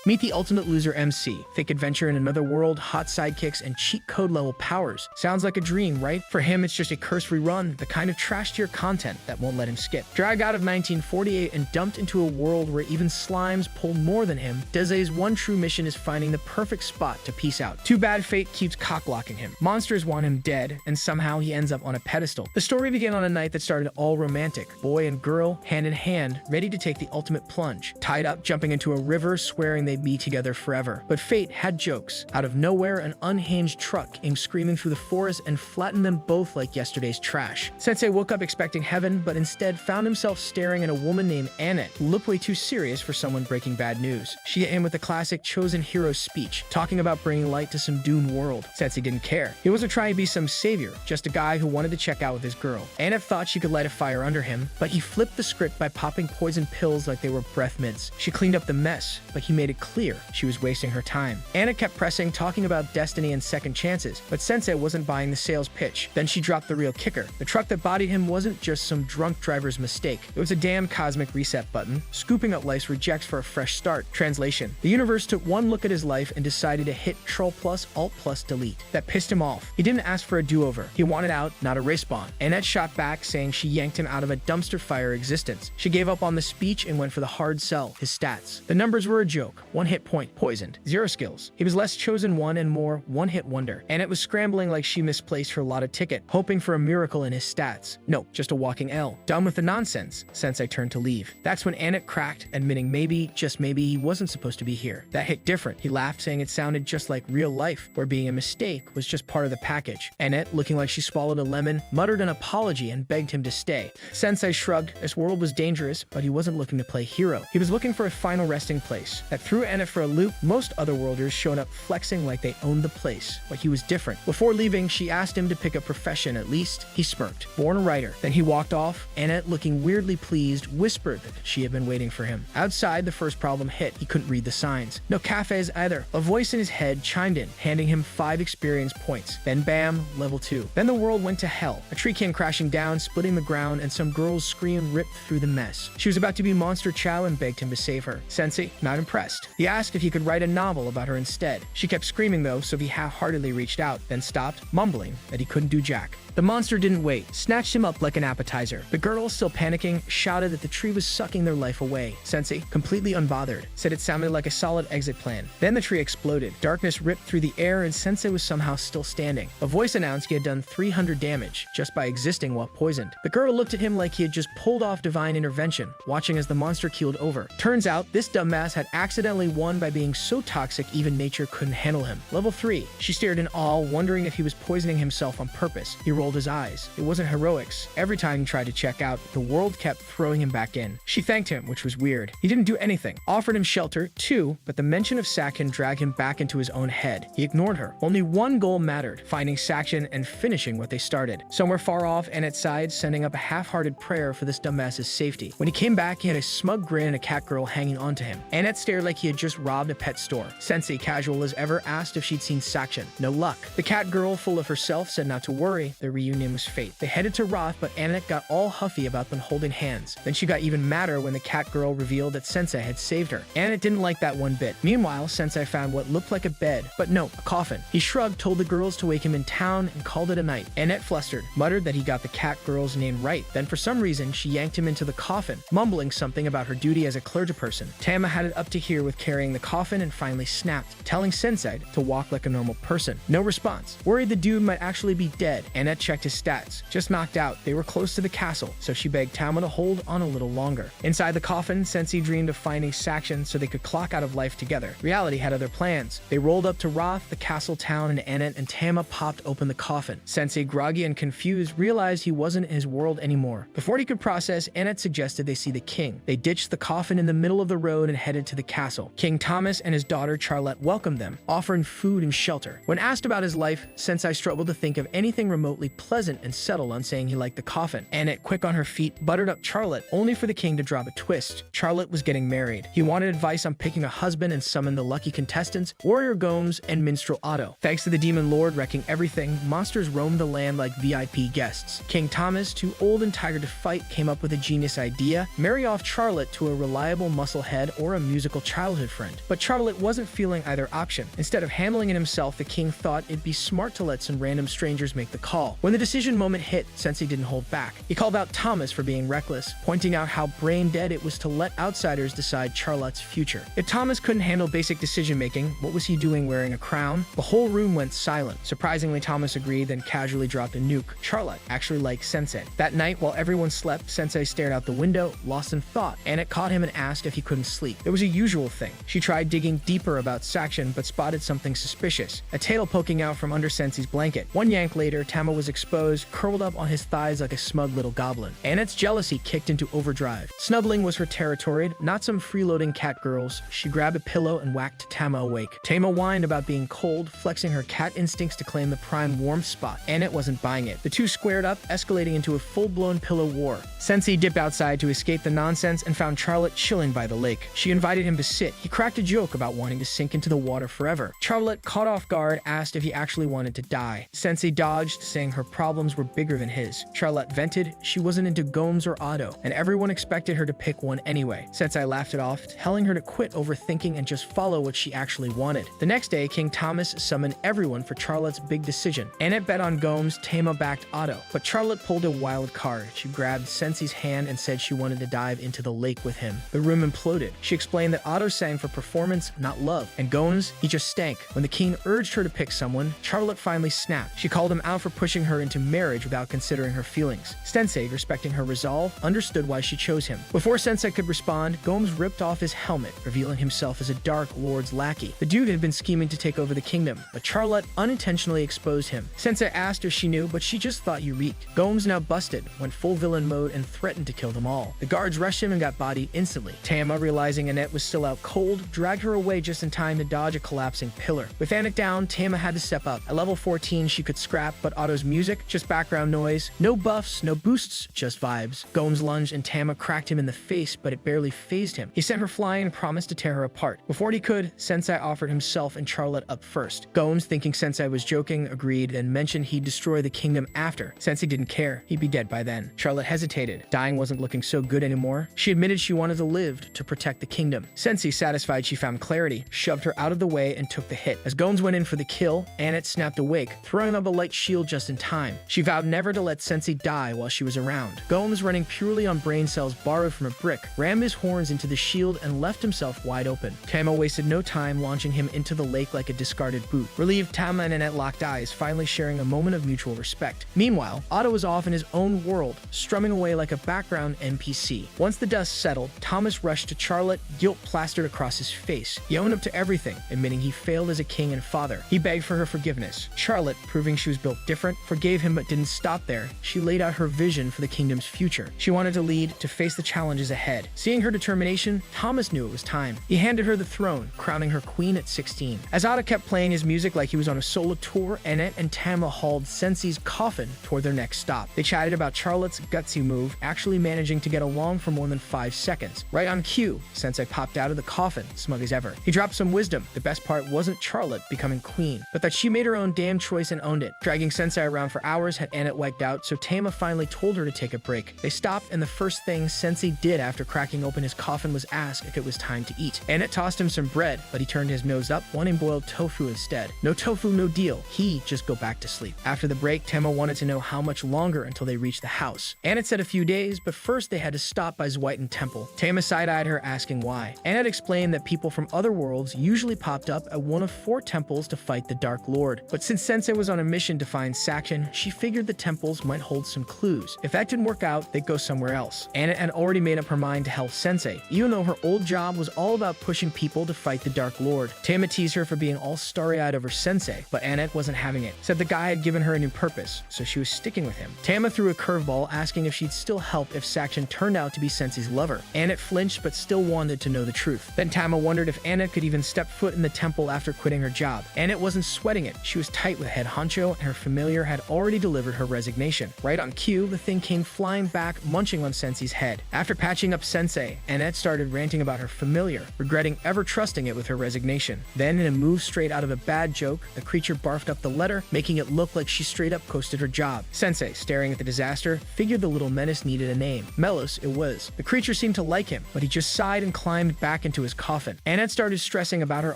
Meet the ultimate loser MC. Thick adventure in another world, hot sidekicks, and cheat code level powers. Sounds like a dream, right? For him, it's just a cursory run, the kind of trash-tier content that won't let him skip. Dragged out of 1948 and dumped into a world where even slimes pull more than him, Dese's one true mission is finding the perfect spot to peace out. Too bad fate keeps cock-blocking him. Monsters want him dead, and somehow he ends up on a pedestal. The story began on a night that started all romantic. Boy and girl, hand in hand, ready to take the ultimate plunge. Tied up, jumping into a river, swearing they'd be together forever. But fate had jokes. Out of nowhere, an unhinged truck came screaming through the forest and flattened them both like yesterday's trash. Sensei woke up expecting heaven, but instead found himself staring at a woman named Annette, who looked way too serious for someone breaking bad news. She hit him with the classic chosen hero speech, talking about bringing light to some doomed world. Sensei didn't care. He wasn't trying to be some savior, just a guy who wanted to check out with his girl. Annette thought she could light a fire under him, but he flipped the script by popping poison pills like they were breath mints. She cleaned up the mess, but he made it clear she was wasting her time. Annette kept pressing, talking about destiny and second chances, but Sensei wasn't buying the sales pitch. Then she dropped the real kicker. The truck that bodied him wasn't just some drunk driver's mistake. It was a damn cosmic reset button, scooping up life's rejects for a fresh start. Translation: the universe took one look at his life and decided to hit Control plus Alt plus Delete. That pissed him off. He didn't ask for a do-over. He wanted out, not a respawn. Annette shot back, saying she yanked him out of a dumpster fire existence. She gave up on the speech and went for the hard sell, his stats. The numbers were a joke. 1 hit point, poisoned. 0 skills. He was less chosen one and more one-hit wonder. Annette was scrambling like she misplaced her lotto ticket, hoping for a miracle in his stats. Nope, just a walking L. Done with the nonsense, Sensei turned to leave. That's when Annette cracked, admitting maybe, just maybe, he wasn't supposed to be here. That hit different. He laughed, saying it sounded just like real life, where being a mistake was just part of the package. Annette, looking like she swallowed a lemon, muttered an apology and begged him to stay. Sensei shrugged. This world was dangerous, but he wasn't looking to play hero. He was looking for a final resting place. That threw Annette for a loop. Most otherworlders showed up flexing like they owned the place, but he was different. Before leaving, she asked him to pick a profession at least. He smirked. Born a writer. Then he walked off. Annette, looking weirdly pleased, whispered that she had been waiting for him. Outside, the first problem hit. He couldn't read the signs. No cafes either. A voice in his head chimed in, handing him 5 experience points. Then bam, level 2. Then the world went to hell. A tree came crashing down, splitting the ground, and some girl's scream ripped through the mess. She was about to be Monster Chow and begged him to save her. Sensei, not impressed. He asked if he could write a novel about her instead. She kept screaming though, so he half-heartedly reached out, then stopped, mumbling that he couldn't do jack. The monster didn't wait, snatched him up like an appetizer. The girl, still panicking, shouted that the tree was sucking their life away. Sensei, completely unbothered, said it sounded like a solid exit plan. Then the tree exploded. Darkness ripped through the air and Sensei was somehow still standing. A voice announced he had done 300 damage just by existing while poisoned. The girl looked at him like he had just pulled off divine intervention, watching as the monster keeled over. Turns out, this dumbass had accidentally won by being so toxic even nature couldn't handle him. Level 3. She stared in awe, wondering if he was poisoning himself on purpose. He rolled his eyes. It wasn't heroics. Every time he tried to check out, the world kept throwing him back in. She thanked him, which was weird. He didn't do anything. Offered him shelter, too, but the mention of Sakin dragged him back into his own head. He ignored her. Only one goal mattered, finding Sakin and finishing what they started. Somewhere far off, Annette's side, sending up a half-hearted prayer for this dumbass's safety. When he came back, he had a smug grin and a cat girl hanging onto him. Annette stared like he had just robbed a pet store. Sensei, casual as ever, asked if she'd seen Sakin. No luck. The cat girl, full of herself, said not to worry. Their reunion was fate. They headed to Roth, but Annette got all huffy about them holding hands. Then she got even madder when the cat girl revealed that Sensei had saved her. Annette didn't like that one bit. Meanwhile, Sensei found what looked like a bed, but no, a coffin. He shrugged, told the girls to wake him in town, and called it a night. Annette flustered, muttered that he got the cat girl's name right. Then for some reason, she yanked him into the coffin, mumbling something about her duty as a clergyperson. Tama had it up to here with carrying the coffin and finally snapped, telling Sensei to walk like a normal person. No response. Worried the dude might actually be dead, Annette checked his stats. Just knocked out. They were close to the castle, so she begged Tama to hold on a little longer. Inside the coffin, Sensei dreamed of finding Sakshan so they could clock out of life together. Reality had other plans. They rolled up to Roth, the castle town, and Annette and Tama popped open the coffin. Sensei, groggy and confused, realized he wasn't in his world anymore. Before he could process, Annette suggested they see the king. They ditched the coffin in the middle of the road and headed to the castle. King Thomas and his daughter Charlotte welcomed them, offering food and shelter. When asked about his life, Sensei struggled to think of anything remotely pleasant and settled on saying he liked the coffin. Annette, quick on her feet, buttered up Charlotte, only for the king to drop a twist. Charlotte was getting married. He wanted advice on picking a husband and summoned the lucky contestants, Warrior Gomes and Minstrel Otto. Thanks to the demon lord wrecking everything, monsters roamed the land like VIP guests. King Thomas, too old and tired to fight, came up with a genius idea: marry off Charlotte to a reliable musclehead or a musical child childhood friend. But Charlotte wasn't feeling either option. Instead of handling it himself, the king thought it'd be smart to let some random strangers make the call. When the decision moment hit, Sensei didn't hold back. He called out Thomas for being reckless, pointing out how brain dead it was to let outsiders decide Charlotte's future. If Thomas couldn't handle basic decision-making, what was he doing wearing a crown? The whole room went silent. Surprisingly, Thomas agreed, then casually dropped a nuke. Charlotte actually liked Sensei. That night, while everyone slept, Sensei stared out the window, lost in thought. Annette caught him and asked if he couldn't sleep. It was a usual thing. She tried digging deeper about Saction, but spotted something suspicious. A tail poking out from under Sensei's blanket. One yank later, Tama was exposed, curled up on his thighs like a smug little goblin. Annette's jealousy kicked into overdrive. Snuggling was her territory, not some freeloading cat girls. She grabbed a pillow and whacked Tama awake. Tama whined about being cold, flexing her cat instincts to claim the prime warmth spot. Annette wasn't buying it. The two squared up, escalating into a full-blown pillow war. Sensei dipped outside to escape the nonsense and found Charlotte chilling by the lake. She invited him to sit. He cracked a joke about wanting to sink into the water forever. Charlotte, caught off guard, asked if he actually wanted to die. Sensei dodged, saying her problems were bigger than his. Charlotte vented she wasn't into Gomes or Otto, and everyone expected her to pick one anyway. Sensei laughed it off, telling her to quit overthinking and just follow what she actually wanted. The next day, King Thomas summoned everyone for Charlotte's big decision. Annette bet on Gomes, Tama backed Otto, but Charlotte pulled a wild card. She grabbed Sensei's hand and said she wanted to dive into the lake with him. The room imploded. She explained that Otto sang for performance, not love, and Gomes, he just stank. When the king urged her to pick someone, Charlotte finally snapped. She called him out for pushing her into marriage without considering her feelings. Sensei, respecting her resolve, understood why she chose him. Before Sensei could respond, Gomes ripped off his helmet, revealing himself as a Dark Lord's lackey. The dude had been scheming to take over the kingdom, but Charlotte unintentionally exposed him. Sensei asked if she knew, but she just thought you reeked. Gomes, now busted, went full villain mode and threatened to kill them all. The guards rushed him and got bodied instantly. Tama, realizing Annette was still out cold, dragged her away just in time to dodge a collapsing pillar. With Annette down, Tama had to step up. At level 14, she could scrap, but Otto's music, just background noise. No buffs, no boosts, just vibes. Gomes lunged and Tama cracked him in the face, but it barely fazed him. He sent her flying and promised to tear her apart. Before he could, Sensei offered himself and Charlotte up first. Gomes, thinking Sensei was joking, agreed, and mentioned he'd destroy the kingdom after. Sensei didn't care. He'd be dead by then. Charlotte hesitated. Dying wasn't looking so good anymore. She admitted she wanted to live to protect the kingdom. Sensei, satisfied she found clarity, shoved her out of the way and took the hit. As Gomes went in for the kill, Annette snapped awake, throwing up a light shield just in time. She vowed never to let Sensei die while she was around. Gomes, running purely on brain cells borrowed from a brick, rammed his horns into the shield and left himself wide open. Tama wasted no time, launching him into the lake like a discarded boot. Relieved, Tama and Annette locked eyes, finally sharing a moment of mutual respect. Meanwhile, Otto was off in his own world, strumming away like a background NPC. Once the dust settled, Thomas rushed to Charlotte, guilt plastered across his face. He owned up to everything, admitting he failed as a king and father. He begged for her forgiveness. Charlotte, proving she was built different, forgave him but didn't stop there. She laid out her vision for the kingdom's future. She wanted to lead, to face the challenges ahead. Seeing her determination, Thomas knew it was time. He handed her the throne, crowning her queen at 16. As Otto kept playing his music like he was on a solo tour, Annette and Tama hauled Sensei's coffin toward their next stop. They chatted about Charlotte's gutsy move, actually managing to get along for more than 5 seconds. Right on cue, Sensei popped out of the coffin, smug as ever. He dropped some wisdom. The best part wasn't Charlotte becoming queen, but that she made her own damn choice and owned it. Dragging Sensei around for hours had Annette wiped out, so Tama finally told her to take a break. They stopped, and the first thing Sensei did after cracking open his coffin was ask if it was time to eat. Annette tossed him some bread, but he turned his nose up, wanting boiled tofu instead. No tofu, no deal. He'd just go back to sleep. After the break, Tama wanted to know how much longer until they reached the house. Annette said a few days, but first they had to stop by Zweiten Temple. Tama side-eyed her, asking why. Annette explained that people from other worlds usually popped up at one of 4 temples to fight the Dark Lord. But since Sensei was on a mission to find Saction, she figured the temples might hold some clues. If that didn't work out, they'd go somewhere else. Annette had already made up her mind to help Sensei, even though her old job was all about pushing people to fight the Dark Lord. Tama teased her for being all starry-eyed over Sensei, but Annette wasn't having it. Said the guy had given her a new purpose, so she was sticking with him. Tama threw a curveball, asking if she'd still help if Saction turned out to be Sensei's lover. Annette flinched, but still wanted to know the truth. Then Tama wondered if Annette could even step foot in the temple after quitting her job. Annette wasn't sweating it. She was tight with head honcho, and her familiar had already delivered her resignation. Right on cue, the thing came flying back, munching on Sensei's head. After patching up Sensei, Annette started ranting about her familiar, regretting ever trusting it with her resignation. Then, in a move straight out of a bad joke, the creature barfed up the letter, making it look like she straight up coasted her job. Sensei, staring at the disaster, figured the little menace needed a name. Melos it was. The creature seemed to like him, but he just sighed and climbed back into his coffin. Annette started stressing about her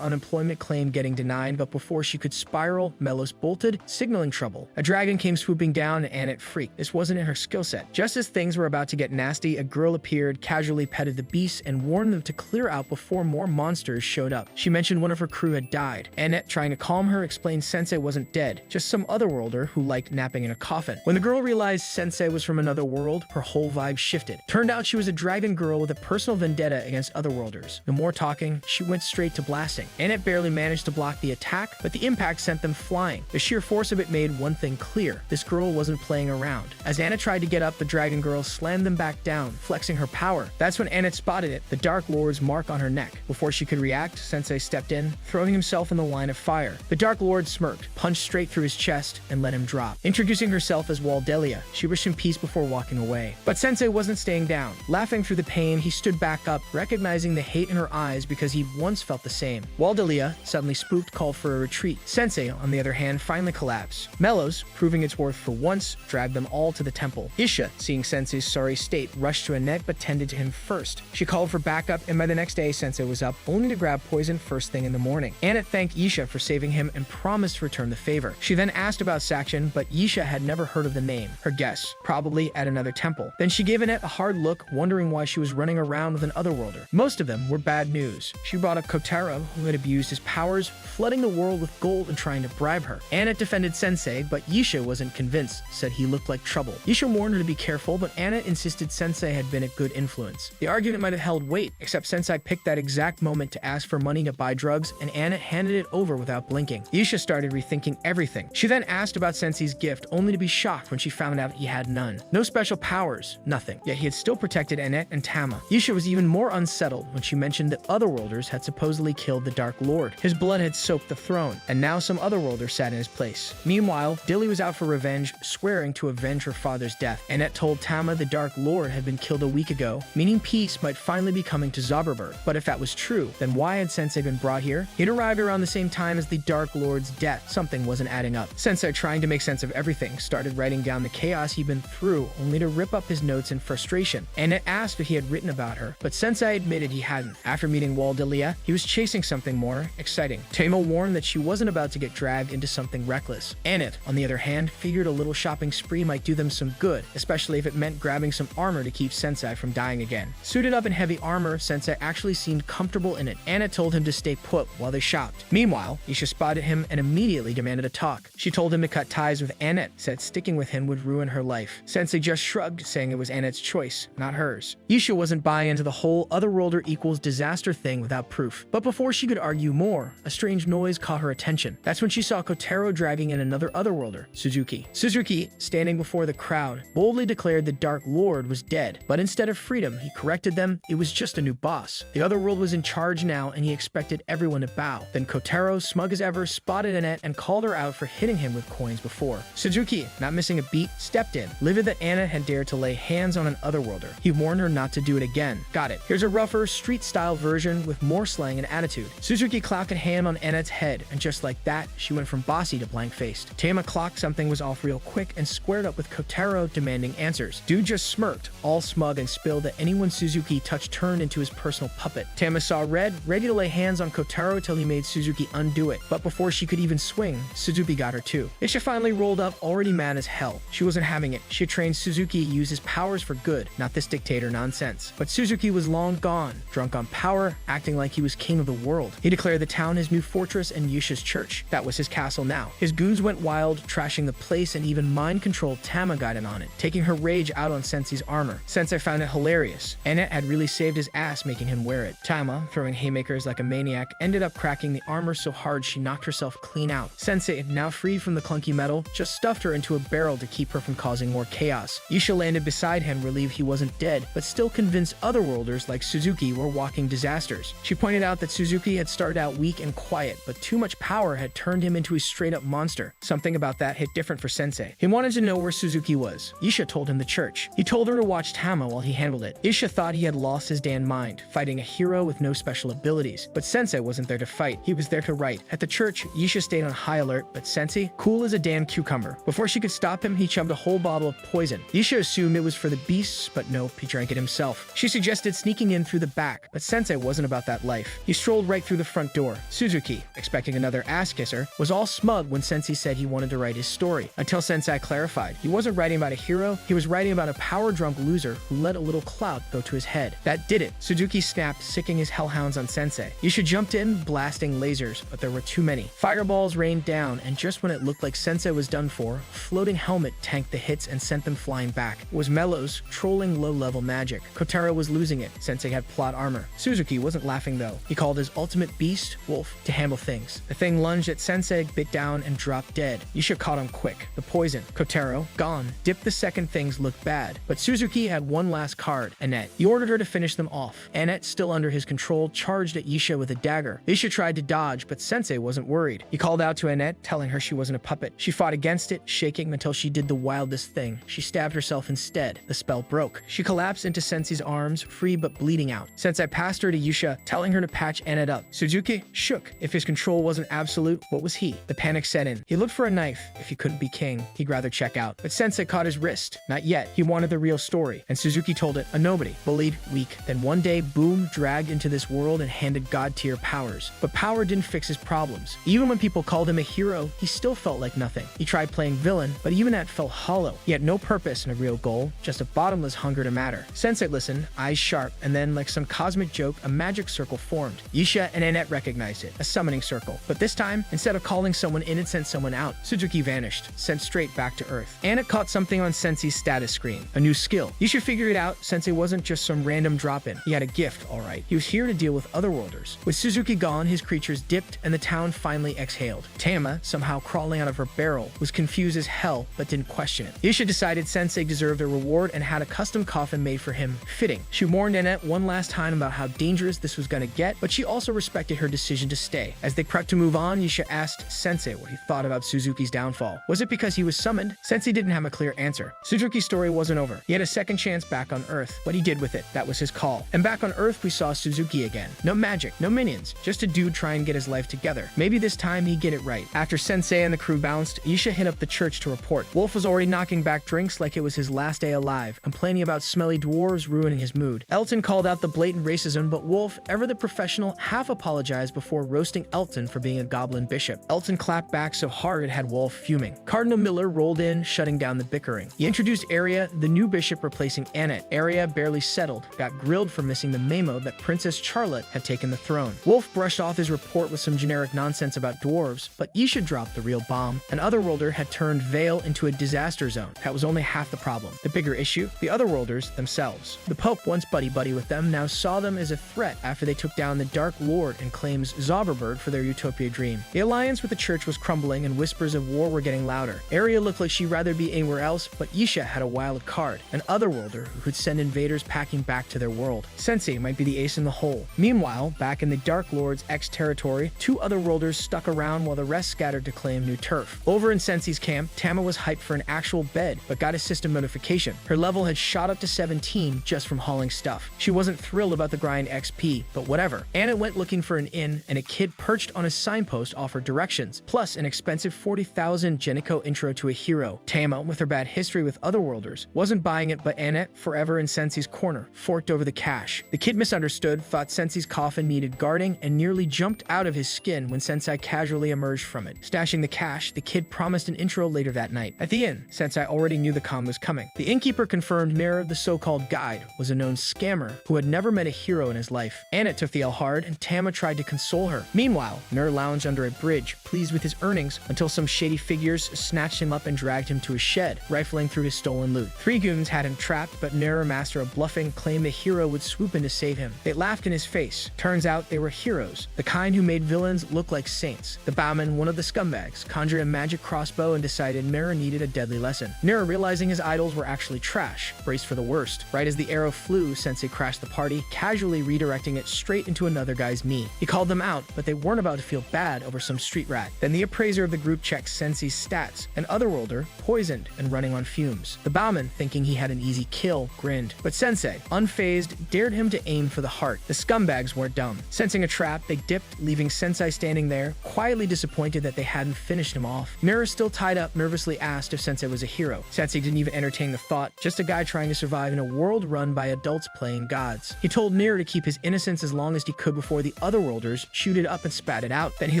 unemployment claim getting denied, but before she could spiral, Melos bolted, signaling trouble. A dragon came swooping down and Annette freaked. This wasn't in her skill set. Just as things were about to get nasty, a girl appeared, casually petted the beasts, and warned them to clear out before more monsters showed up. She mentioned one of her crew had died. Annette, trying to calm her, explained Sensei wasn't dead, just some otherworlder who liked napping in a coffin. When the girl realized Sensei was from another world, her whole vibe shifted. Turned out she was a dragon girl with a personal vendetta against otherworlders. No more talking, she went straight to blasting. Annette barely managed to block the attack, but the impact sent them flying. The sheer force of it made one thing clear: this girl wasn't playing around. As Annette tried to get up, the dragon girl slammed them back down, flexing her power. That's when Annette spotted it, the Dark Lord's mark on her neck. Before she could react, Sensei stepped in, throwing himself in the line of fire. The Dark Lord smirked, punched straight through his chest, and let him drop. Introducing herself as Waldelia, she wished him peace before walking away. But Sensei wasn't staying down. Laughing through the pain, he stood back up, recognizing the hate in her eyes because he once felt the same. Waldelia, suddenly spooked, called for a retreat. Sensei, on the other hand, finally collapsed. Melos, proving its worth for once, dragged them all to the temple. Isha, seeing Sensei's sorry state, rushed to Annette but tended to him first. She called for backup, and by the next day, Sensei was up, only to grab poison first thing in the morning. Annette thanked Isha for saving him and promised to return the favor. She then asked about Sakshan, but Isha had never heard of the name. Her guess, probably at another temple. Then she gave Annette a hard look, wondering why she was running around with an otherworlder. Most of them were bad news. She brought up Kotaro, who had abused his powers, flooding the world with gold and trying to bribe her. Annette defended Sensei, but Isha wasn't convinced, said he looked like trouble. Isha warned her to be careful, but Annette insisted Sensei had been a good influence. The argument might have held weight, except Sensei picked that exact moment to ask for money to buy drugs, and Annette handed it over without blinking. Isha started rethinking everything. She then asked about Sensei's gift, only to be shocked when she found out he had none. No special powers, nothing. Yet he had still protected Annette and Tama. Isha was even more unsettled when she mentioned that otherworlders had supposedly killed the Dark Lord. His blood had soaked the throne, and now some otherworlder sat in his place. Meanwhile, Dilly was out for revenge, swearing to avenge her father's death. Annette told Tama the Dark Lord had been killed a week ago, meaning peace might finally be coming to Zauberberg. But if that was true, then why had Sensei been brought here? He'd arrived around the same time as the Dark Lord's death. Something wasn't adding up. Sensei, trying to make sense of everything, started writing down the chaos he'd been through, only to rip up his notes in frustration. Annette asked if he had written about her, but Sensei admitted he hadn't. After meeting Waldelia, he was chasing something more exciting. Tama warned that she wasn't about to get dragged into something reckless. Annette, on the other hand, figured a little shopping spree might do them some good, especially if it meant grabbing some armor to keep Sensei from dying again. Suited up in heavy armor, Sensei actually seemed comfortable in it. Annette told him to stay put while they shopped. Meanwhile, Isha spotted him and immediately demanded a talk. She told him to cut ties with Annette, said sticking with him would ruin her life. Sensei just shrugged, saying it was Annette's choice, not hers. Isha wasn't buying into the whole otherworlder equals disaster thing without proof. But before she could argue more, a strange noise caught her attention. That's when she saw Kotaro dragging in another otherworlder, Suzuki. Suzuki, standing before the crowd, boldly declared the Dark Lord was dead. But instead of freedom, he corrected them, it was just a new boss. The otherworld was in charge now, and he expected everyone to bow. Then Kotaro, smug as ever, spotted Annette and called her out for hitting him with coins before. Suzuki, not missing a beat, stepped in, livid that Annette had dared to lay hands on an otherworlder. He warned her not to do it again. Got it. Here's a rougher, street-style version with more slang and attitude. Suzuki clocked a hand on Annette's head, and just like that, she went from bossy to blank-faced. Tama clocked something was off real quick and squared up with Kotaro, demanding answers. Dude just smirked, all smug, and spilled that anyone Suzuki touched turned into his personal puppet. Tama saw red, ready to lay hands on Kotaro till he made Suzuki undo it. But before she could even swing, Suzuki got her too. Isha finally rolled up, already mad as hell. She wasn't having it. She had trained Suzuki to use his powers for good, not this dictator nonsense. But Suzuki was long gone, drunk on power, acting like he was king of the world. He declared the town his new fortress and Yusha's church. That was his castle now. His goons went wild, trashing the place, and even mind-controlled Tama got in on it, taking her rage out on Sensei's armor. Sensei found it hilarious. Annette had really saved his ass making him wear it. Tama, throwing haymakers like a maniac, ended up cracking the armor so hard she knocked herself clean out. Sensei, now freed from the clunky metal, just stuffed her into a barrel to keep her from causing more chaos. Isha landed beside him, relieved he wasn't dead, but still convinced otherworlders like Suzuki were walking disasters. She pointed out that Suzuki had started out weak and quiet, but too much power had turned him into a straight-up monster. Something about that hit different for Sensei. He wanted to know where Suzuki was. Isha told him the church. He told her to watch Tama while he handled it. Isha thought he had lost his damn mind, fighting a hero with no special abilities. But Sensei wasn't there to fight. He was there to write. At the church, Isha stayed on high alert, but Sensei, cool as a damn cucumber. Before she could stop him, he chugged a whole bottle of poison. Isha assumed it was for the beasts, but nope, he drank it himself. She suggested sneaking in through the back, but Sensei Sensei wasn't about that life. He strolled right through the front door. Suzuki, expecting another ass-kisser, was all smug when Sensei said he wanted to write his story, until Sensei clarified he wasn't writing about a hero, he was writing about a power-drunk loser who let a little clout go to his head. That did it. Suzuki snapped, sicking his hellhounds on Sensei. Yusha jumped in, blasting lasers, but there were too many. Fireballs rained down, and just when it looked like Sensei was done for, a floating helmet tanked the hits and sent them flying back. It was Mello's, trolling low-level magic. Kotaro was losing it. Sensei had plot armor. Suzuki wasn't laughing though. He called his ultimate beast, Wolf, to handle things. The thing lunged at Sensei, bit down, and dropped dead. Yusha caught him quick. The poison. Kotaro, gone. Dipped the second things looked bad. But Suzuki had one last card, Annette. He ordered her to finish them off. Annette, still under his control, charged at Yusha with a dagger. Yusha tried to dodge, but Sensei wasn't worried. He called out to Annette, telling her she wasn't a puppet. She fought against it, shaking until she did the wildest thing. She stabbed herself instead. The spell broke. She collapsed into Sensei's arms, free but bleeding out. Sensei passed her to Yusha, telling her to patch Annette up. Suzuki shook. If his control wasn't absolute, what was he? The panic set in. He looked for a knife. If he couldn't be king, he'd rather check out. But Sensei caught his wrist. Not yet. He wanted the real story. And Suzuki told it, a nobody. Bullied, weak. Then one day, boom, dragged into this world and handed god-tier powers. But power didn't fix his problems. Even when people called him a hero, he still felt like nothing. He tried playing villain, but even that felt hollow. He had no purpose and a real goal, just a bottomless hunger to matter. Sensei listened, eyes sharp, and then, like some cosmic joke, a magic circle formed. Yusha and Annette recognized it, a summoning circle. But this time, instead of calling someone in, it sent someone out. Suzuki vanished, sent straight back to Earth. Annette caught something on Sensei's status screen, a new skill. Yusha figured it out. Sensei wasn't just some random drop-in. He had a gift, all right. He was here to deal with otherworlders. With Suzuki gone, his creatures dipped, and the town finally exhaled. Tama, somehow crawling out of her barrel, was confused as hell, but didn't question it. Yusha decided Sensei deserved a reward and had a custom coffin made for him. Fitting. She warned Annette one last time about how dangerous this was gonna get, but she also respected her decision to stay. As they prepped to move on, Yusha asked Sensei what he thought about Suzuki's downfall. Was it because he was summoned? Sensei didn't have a clear answer. Suzuki's story wasn't over. He had a second chance back on Earth. What he did with it, that was his call. And back on Earth, we saw Suzuki again. No magic, no minions, just a dude trying to get his life together. Maybe this time he'd get it right. After Sensei and the crew bounced, Yusha hit up the church to report. Wolf was already knocking back drinks like it was his last day alive, complaining about smelly dwarves ruining his mood. Elton called out the blatant racism, but Wolf, ever the professional, half apologized before roasting Elton for being a goblin bishop. Elton clapped back so hard it had Wolf fuming. Cardinal Miller rolled in, shutting down the bickering. He introduced Arya, the new bishop replacing Annette. Arya barely settled, got grilled for missing the memo that Princess Charlotte had taken the throne. Wolf brushed off his report with some generic nonsense about dwarves, but Yusha dropped the real bomb. An otherworlder had turned Vale into a disaster zone. That was only half the problem. The bigger issue? The otherworlders themselves. The Pope, once buddy-buddy with them, now saw them as a threat after they took down the Dark Lord and claims Zauberberg for their utopia dream. The alliance with the church was crumbling and whispers of war were getting louder. Arya looked like she'd rather be anywhere else, but Yusha had a wild card, an otherworlder who could send invaders packing back to their world. Sensei might be the ace in the hole. Meanwhile, back in the Dark Lord's ex-territory, two otherworlders stuck around while the rest scattered to claim new turf. Over in Sensei's camp, Tama was hyped for an actual bed, but got a system notification. Her level had shot up to 17 just from hauling stuff. She wasn't thrilled about the grind XP, but whatever. Annette went looking for an inn, and a kid perched on a signpost offered directions, plus an expensive 40,000 Genico intro to a hero. Tama, with her bad history with otherworlders, wasn't buying it, but Annette, forever in Sensei's corner, forked over the cash. The kid misunderstood, thought Sensei's coffin needed guarding, and nearly jumped out of his skin when Sensei casually emerged from it. Stashing the cash, the kid promised an intro later that night. At the inn, Sensei already knew the comm was coming. The innkeeper confirmed Mirror, the so-called guide, was a known scammer who had never met a hero in his life. Annette took the L hard, and Tama tried to console her. Meanwhile, Mir lounged under a bridge, pleased with his earnings, until some shady figures snatched him up and dragged him to a shed, rifling through his stolen loot. Three goons had him trapped, but Mirror, master of bluffing, claimed the hero would swoop in to save him. They laughed in his face. Turns out they were heroes, the kind who made villains look like saints. The bowman, one of the scumbags, conjured a magic crossbow and decided Mirror needed a deadly lesson. Mirror, realizing his idols were actually trash, braced for the worst. Right as the arrow flew, Sensei crashed the party, casually redirecting it straight into another guy's knee. He called them out, but they weren't about to feel bad over some street rat. Then the appraiser of the group checked Sensei's stats. An otherworlder, poisoned and running on fumes. The bowman, thinking he had an easy kill, grinned. But Sensei, unfazed, dared him to aim for the heart. The scumbags weren't dumb. Sensing a trap, they dipped, leaving Sensei standing there, quietly disappointed that they hadn't finished him off. Mirror, still tied up, nervously asked if Sensei was a hero. Sensei didn't even entertain the thought, just a guy trying to survive in a world run by adults playing gods. He told Mirror to keep his innocence as long as he could before the otherworlders chewed it up and spat it out. Then he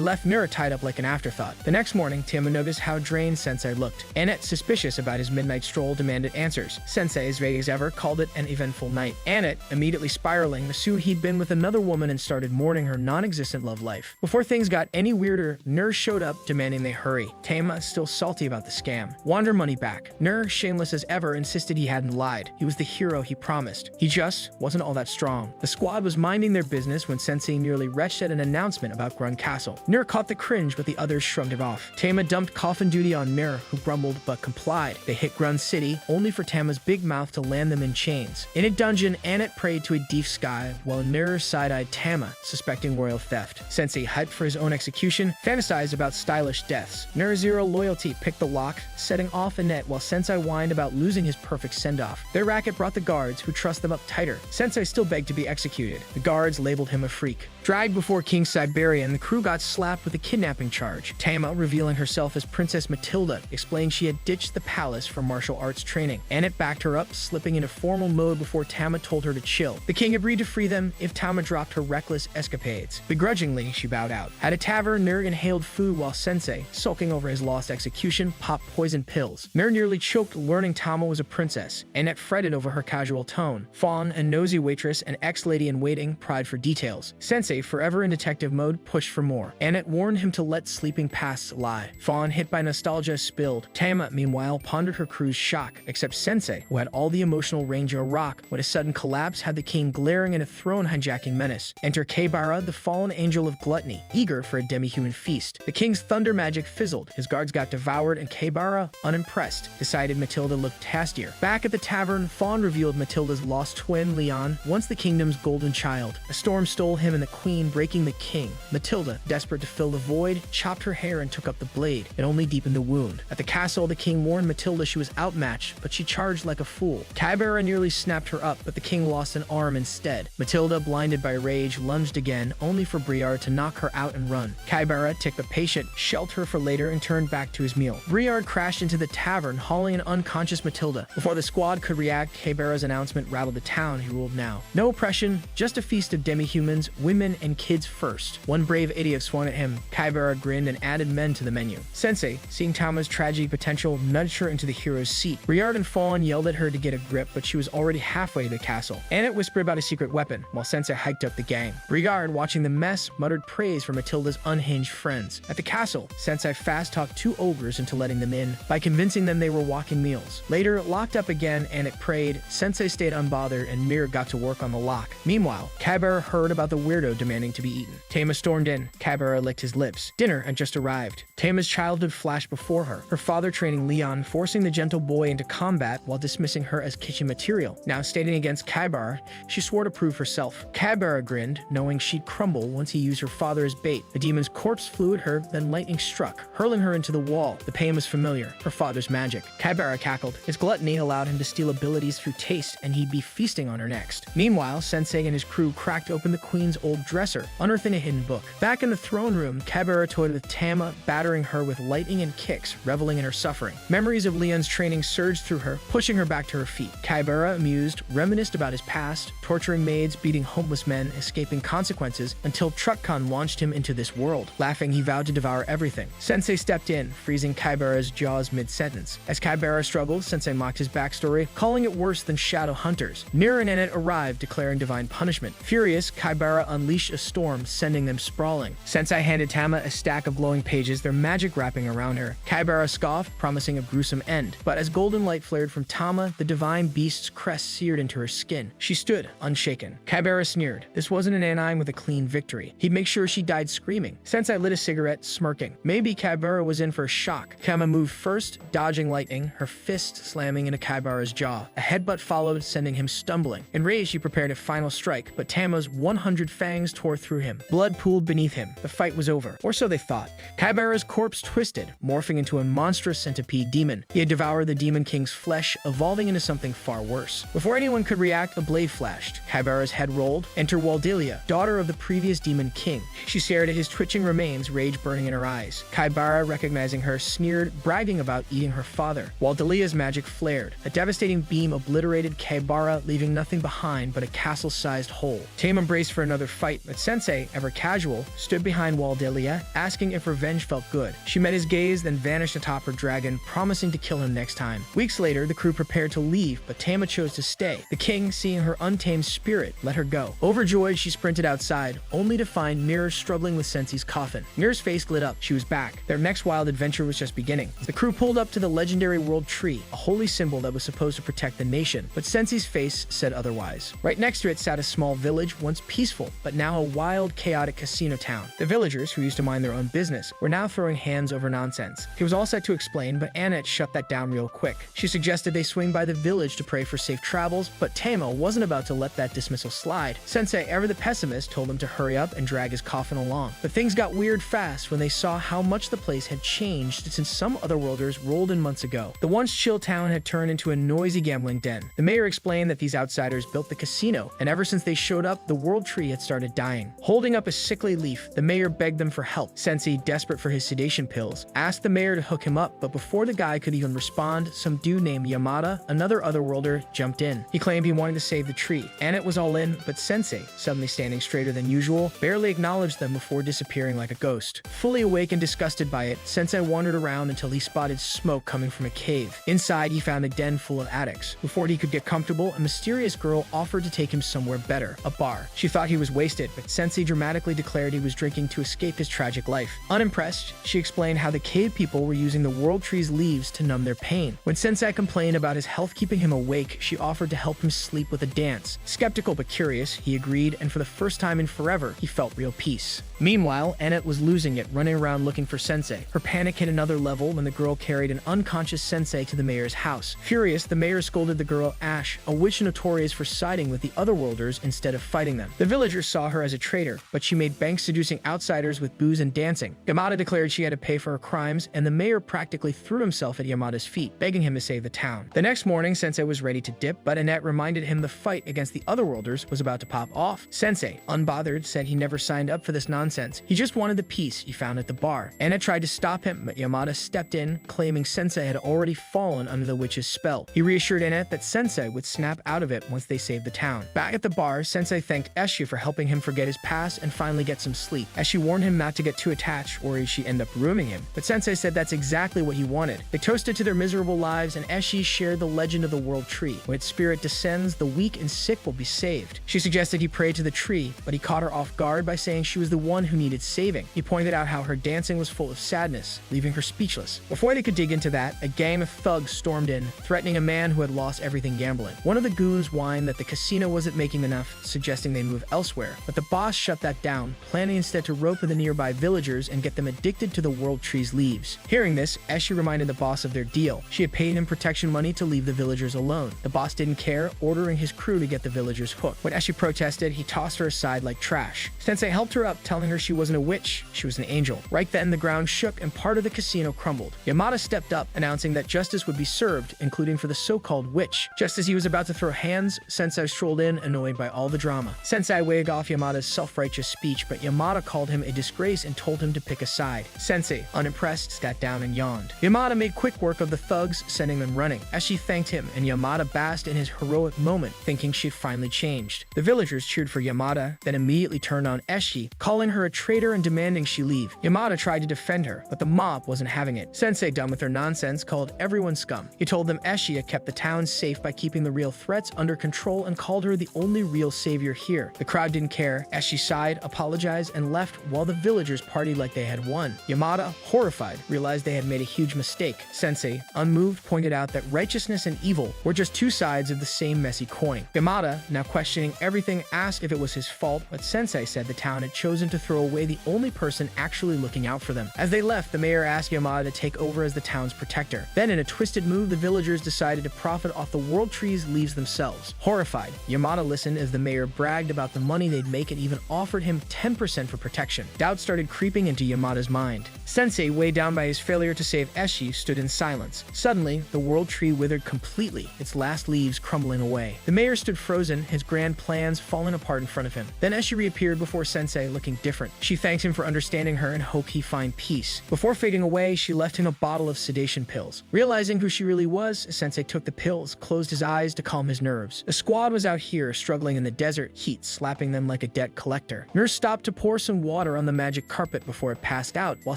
left Nur tied up like an afterthought. The next morning, Tama noticed how drained Sensei looked. Annette, suspicious about his midnight stroll, demanded answers. Sensei, as vague as ever, called it an eventful night. Annette, immediately spiraling, assumed he'd been with another woman and started mourning her non-existent love life. Before things got any weirder, Nur showed up, demanding they hurry. Tama, still salty about the scam, wanted her money back. Nur, shameless as ever, insisted he hadn't lied. He was the hero he promised. He just wasn't all that strong. The squad was minding their business when Sensei nearly retched at an announcement about Grun Castle. Nur caught the cringe, but the others shrugged it off. Tama dumped coffin duty on Nur, who grumbled but complied. They hit Grun City, only for Tama's big mouth to land them in chains. In a dungeon, Annette prayed to a deep sky, while Nur side-eyed Tama, suspecting royal theft. Sensei, hyped for his own execution, fantasized about stylish deaths. Nur Zero Loyalty picked the lock, setting off Annette while Sensei whined about losing his perfect send-off. Their racket brought the guards, who trussed them up tighter. Sensei still begged to be executed. The guards labeled him a freak. Dragged before King Siberian, the crew got slapped with a kidnapping charge. Tama, revealing herself as Princess Matilda, explained she had ditched the palace for martial arts training. Annette backed her up, slipping into formal mode before Tama told her to chill. The king agreed to free them if Tama dropped her reckless escapades. Begrudgingly, she bowed out. At a tavern, Nur inhaled food while Sensei, sulking over his lost execution, popped poison pills. Nur nearly choked learning Tama was a princess. Annette fretted over her casual tone. Fawn, a nosy waitress and ex-lady-in-waiting, pried for details. Sensei, forever in detective mode, pushed for more. Annette warned him to let sleeping pasts lie. Fawn, hit by nostalgia, spilled. Tama, meanwhile, pondered her crew's shock, except Sensei, who had all the emotional range of a rock, when a sudden collapse had the king glaring in a throne-hijacking menace. Enter Kbara, the fallen angel of gluttony, eager for a demi-human feast. The king's thunder magic fizzled, his guards got devoured, and Kbara, unimpressed, decided Matilda looked tastier. Back at the tavern, Fawn revealed Matilda's lost twin, Leon, once the kingdom's golden child. A storm stole him and the queen, breaking the king. Matilda, desperate to fill the void, chopped her hair and took up the blade. It only deepened the wound. At the castle, the king warned Matilda she was outmatched, but she charged like a fool. Kybera nearly snapped her up, but the king lost an arm instead. Matilda, blinded by rage, lunged again, only for Briard to knock her out and run. Kybera, tick the patient, shelved her for later and turned back to his meal. Briard crashed into the tavern, hauling an unconscious Matilda. Before the squad could react, Kybera's announcement rattled the town he ruled now. No oppression, just a feast of demi-humans, women and kids first. One brave idiot swung at him. Kybera grinned and added men to the menu. Sensei, seeing Tama's tragic potential, nudged her into the hero's seat. Briard and Fawn yelled at her to get a grip, but she was already halfway to the castle. Annette whispered about a secret weapon, while Sensei hiked up the gang. Briard, watching the mess, muttered praise for Matilda's unhinged friends. At the castle, Sensei fast-talked two ogres into letting them in, by convincing them they were walking meals. Later, locked up again, Annette prayed, Sensei stayed unbothered, and Mir got to work on the lock. Meanwhile, Kybera heard about the weirdo demanding to be eaten. Tama stormed in. Kybera licked his lips. Dinner had just arrived. Tama's childhood flashed before her, her father training Leon, forcing the gentle boy into combat while dismissing her as kitchen material. Now standing against Kybera, she swore to prove herself. Kybera grinned, knowing she'd crumble once he used her father as bait. The demon's corpse flew at her, then lightning struck, hurling her into the wall. The pain was familiar, her father's magic. Kybera cackled. His gluttony allowed him to steal abilities through taste, and he'd be feasting on her next. Meanwhile, Sensei and his crew cracked open the queen's old dresser, unearthing a hidden book. Back in the throne room, Kybera toyed with Tama, battering her with lightning and kicks, reveling in her suffering. Memories of Leon's training surged through her, pushing her back to her feet. Kybera, amused, reminisced about his past, torturing maids, beating homeless men, escaping consequences, until Truckcon launched him into this world. Laughing, he vowed to devour everything. Sensei stepped in, freezing Kybera's jaws mid-sentence. As Kybera struggled, Sensei mocked his backstory, calling it worse than shadow hunters. Mir and Annette arrived, declaring divine punishment. Furious, Kybera unleashed a storm, sending them sprawling. Sensei handed Tama a stack of glowing pages, their magic wrapping around her. Kybera scoffed, promising a gruesome end. But as golden light flared from Tama, the divine beast's crest seared into her skin. She stood, unshaken. Kybera sneered. This wasn't an Anine with a clean victory. He'd make sure she died screaming. Sensei lit a cigarette, smirking. Maybe Kybera was in for a shock. Tama moved first, dodging lightning, her fist slamming into Kybera's jaw. A headbutt followed, sending him stumbling. Enraged, he prepared a final strike, but Tama's 100 fangs tore through him. Blood pooled beneath him. The fight was over. Or so they thought. Kybera's corpse twisted, morphing into a monstrous centipede demon. He had devoured the Demon King's flesh, evolving into something far worse. Before anyone could react, a blade flashed. Kybera's head rolled. Enter Waldelia, daughter of the previous Demon King. She stared at his twitching remains, rage burning in her eyes. Kybera, recognizing her, sneered, bragging about eating her father. Waldelia's magic flared. A devastating beam obliterated Kybera, leaving nothing behind but a castle rifle-sized hole. Tama braced for another fight, but Sensei, ever casual, stood behind Waldelia, asking if revenge felt good. She met his gaze, then vanished atop her dragon, promising to kill him next time. Weeks later, the crew prepared to leave, but Tama chose to stay. The king, seeing her untamed spirit, let her go. Overjoyed, she sprinted outside, only to find Mirror struggling with Sensei's coffin. Mirror's face lit up. She was back. Their next wild adventure was just beginning. The crew pulled up to the legendary world tree, a holy symbol that was supposed to protect the nation, but Sensei's face said otherwise. Right next to it sat a small village, once peaceful, but now a wild, chaotic casino town. The villagers, who used to mind their own business, were now throwing hands over nonsense. He was all set to explain, but Annette shut that down real quick. She suggested they swing by the village to pray for safe travels, but Tama wasn't about to let that dismissal slide. Sensei, ever the pessimist, told him to hurry up and drag his coffin along. But things got weird fast when they saw how much the place had changed since some otherworlders rolled in months ago. The once chill town had turned into a noisy gambling den. The mayor explained that these outsiders built the casino, and ever since they showed up, the world tree had started dying. Holding up a sickly leaf, the mayor begged them for help. Sensei, desperate for his sedation pills, asked the mayor to hook him up, but before the guy could even respond, some dude named Yamada, another otherworlder, jumped in. He claimed he wanted to save the tree. Annette was all in, but Sensei, suddenly standing straighter than usual, barely acknowledged them before disappearing like a ghost. Fully awake and disgusted by it, Sensei wandered around until he spotted smoke coming from a cave. Inside, he found a den full of addicts. Before he could get comfortable, a mysterious girl offered to take him somewhere better, a bar. She thought he was wasted, but Sensei dramatically declared he was drinking to escape his tragic life. Unimpressed, she explained how the cave people were using the world tree's leaves to numb their pain. When Sensei complained about his health keeping him awake, she offered to help him sleep with a dance. Skeptical but curious, he agreed, and for the first time in forever, he felt real peace. Meanwhile, Annette was losing it, running around looking for Sensei. Her panic hit another level when the girl carried an unconscious Sensei to the mayor's house. Furious, the mayor scolded the girl Ash, a witch notorious for siding with the otherworlders instead of fighting them. The villagers saw her as a traitor, but she made bank seducing outsiders with booze and dancing. Yamada declared she had to pay for her crimes, and the mayor practically threw himself at Yamada's feet, begging him to save the town. The next morning, Sensei was ready to dip, but Annette reminded him the fight against the otherworlders was about to pop off. Sensei, unbothered, said he never signed up for this nonsense. He just wanted the peace he found at the bar. Annette tried to stop him, but Yamada stepped in, claiming Sensei had already fallen under the witch's spell. He reassured Annette that Sensei would snap out of it once they saved the town. Back at the bar, Sensei thanked Eshi for helping him forget his past and finally get some sleep. Eshi warned him not to get too attached, worried she'd end up ruining him. But Sensei said that's exactly what he wanted. They toasted to their miserable lives, and Eshi shared the legend of the world tree. When its spirit descends, the weak and sick will be saved. She suggested he pray to the tree, but he caught her off guard by saying she was the one who needed saving. He pointed out how her dancing was full of sadness, leaving her speechless. Before they could dig into that, a gang of thugs stormed in, threatening a man who had lost everything gambling. One of the goons whined that the casino wasn't making enough, suggesting they move elsewhere, but the boss shut that down, planning instead to rope the nearby villagers and get them addicted to the world tree's leaves. Hearing this, Eshi reminded the boss of their deal. She had paid him protection money to leave the villagers alone. The boss didn't care, ordering his crew to get the villagers hooked. When Eshi protested, he tossed her aside like trash. Sensei helped her up, telling her she wasn't a witch, she was an angel. Right then, the ground shook and part of the casino crumbled. Yamada stepped up, announcing that justice would be served, including for the so-called witch. Just as he was about to throw hands, Sensei strolled in, annoyed by all the drama. Sensei waved off Yamada's self-righteous speech, but Yamada called him a disgrace and told him to pick a side. Sensei, unimpressed, sat down and yawned. Yamada made quick work of the thugs, sending them running. Eshi thanked him, and Yamada basked in his heroic moment, thinking she'd finally changed. The villagers cheered for Yamada, then immediately turned on Eshi, calling her a traitor and demanding she leave. Yamada tried to defend her, but the mob wasn't having it. Sensei, done with her nonsense, called everyone scum. He told them Eshi had kept the town safe by keeping the real threats under control and called her the only real savior here. The crowd didn't care. Eshi sighed, apologized, and left while the villagers partied like they had won. Yamada, horrified, realized they had made a huge mistake. Sensei, unmoved, pointed out that righteousness and evil were just two sides of the same messy coin. Yamada, now questioning everything, asked if it was his fault, but Sensei said the town had chosen to throw away the only person actually looking out for them. As they left, the mayor asked Yamada to take over as the town's protector. Then, in a twisted move, the villagers decided to profit off the world tree's leaves themselves. Horrified, Yamada listened as the mayor bragged about the money they'd make and even offered him 10% for protection. Doubt started creeping into Yamada's mind. Sensei, weighed down by his failure to save Eshi, stood in silence. Suddenly, the world tree withered completely, its last leaves crumbling away. The mayor stood frozen, his grand plans falling apart in front of him. Then Eshi reappeared before Sensei, looking different. She thanked him for understanding her and hoped he find peace. Before fading away, she left him a bottle of sedation pills. Realizing who she really was, Sensei took the pills, closed his eyes to calm his nerves. The squad was out here, struggling in the desert, heat slapping them like a debt collector. Nurse stopped to pour some water on the magic carpet before it passed out, while